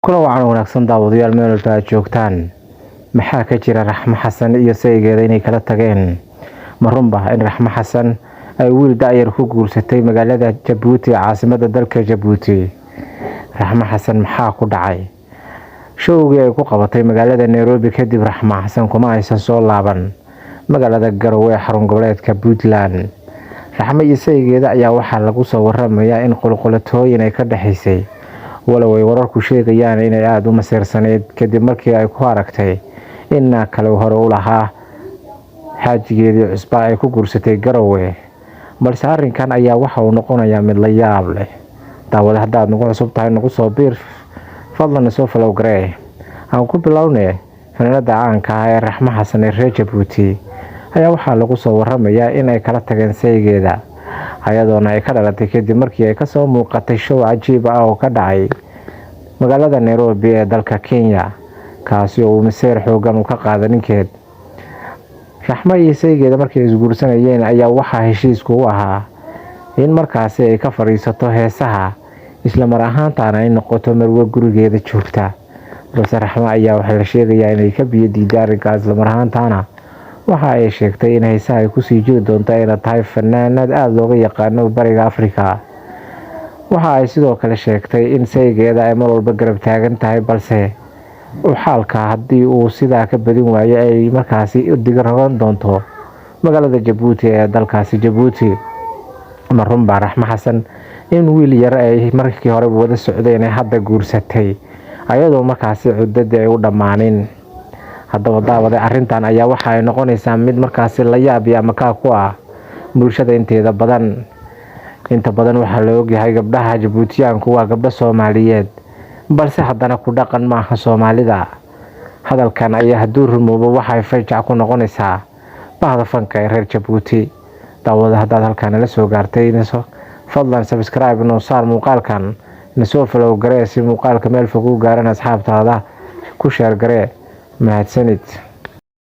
kula wacan wanaagsan daawadayaal meel walba aad joogtaan. maxaa ka jira Raxmo Xasan iyo saygeeda inay kala tageen? ma runba in Raxmo Xasan ay wiil daayar ku guursatay magaalada Jabuuti caasimadda dalka Jabuuti? Raxmo Xasan maxaa ku dhacay? showgii ay ku qabatay magaalada Nairobi kadib Raxmo Xasan kuma aysan soo laaban magaalada Garowe xarun goboleedka Puntland. Raxmo iyo saygeeda ayaa waxaa lagu soo waramayaa in qulqulatooyin ay ka dhaxaysay, walow ay wararku sheegayaan inay aad u masiirsaneyd kadib markii ay ku aragtay in kale hore u lahaa xaajigeedii cusba ay ku guursatay Garowe. balse arrinkan ayaa waxa uu noqonayaa mid la yaab leh. daawada haddaad nagu cusub tahay nagu soo biir, fadlan soo follow garee. aan ku bilownay fanaanada caanka ah ee Raxmo Xasan ee reer Jabuuti ayaa waxaa lagu soo waramayaa in ay kala tageen saygeeda, ayadoona ay ka dhalatay kadib markii ay kasoo muuqatay show cajiib ah oo ka dhacay magaalada Nairobi ee dalka Kenya, kaasi oo masiir xoogan ka qaaday ninkeed. Raxmo iyo saygeeda markii ay isguursanayeen ayaa waxaa heshiisku u ahaa in markaasi ay ka fariisato heesaha, isla mar ahaantaana ay noqoto marwo gurigeeda joogta. balse Raxmo ayaa waxaa la sheegayaa inay ka biyo diiday arrinkaas, isla mar ahaantaana waxa ay sheegtay in heesaha ay kusii jiri doonto ayna tahay fanaanad aad looga yaqaano bariga Afrika. waxa ay sidoo kale sheegtay in saygeeda ay mar walba garab taagan tahay, balse xaalka haddii uu sidaa ka badin waayo ay markaasi u digragan doonto magaalada Jabuuti ee dalkaasi Jabuuti. ma runba Raxmo Xasan in wiil yar ay markii hore wada socdeen ay hadda guursatay ayadoo markaasi cuddadii ay u dhammaanin? haddaba daawada arrintan ayaa waxa ay noqonaysaa mid markaasi la yaab iyo amakaa ku ah bulshada inteeda badan. inta badan waxaa la ogyahay gabdhaha Jabuutiyaanku waa gabdho Soomaaliyeed, balse haddana ku dhaqan maaha Soomaalida. hadalkan ayaa hadduu rumoobo waxay fayjac ku noqonaysaa bahda fanka ee reer Jabuuti. daawada haddaad halkaan la soo gaartay fadlan subscribe noo saar muuqaalkan, nasoo follow garee si muuqaalka meel fog u gaaran asxaabtaada ku share garee. mahadsanid.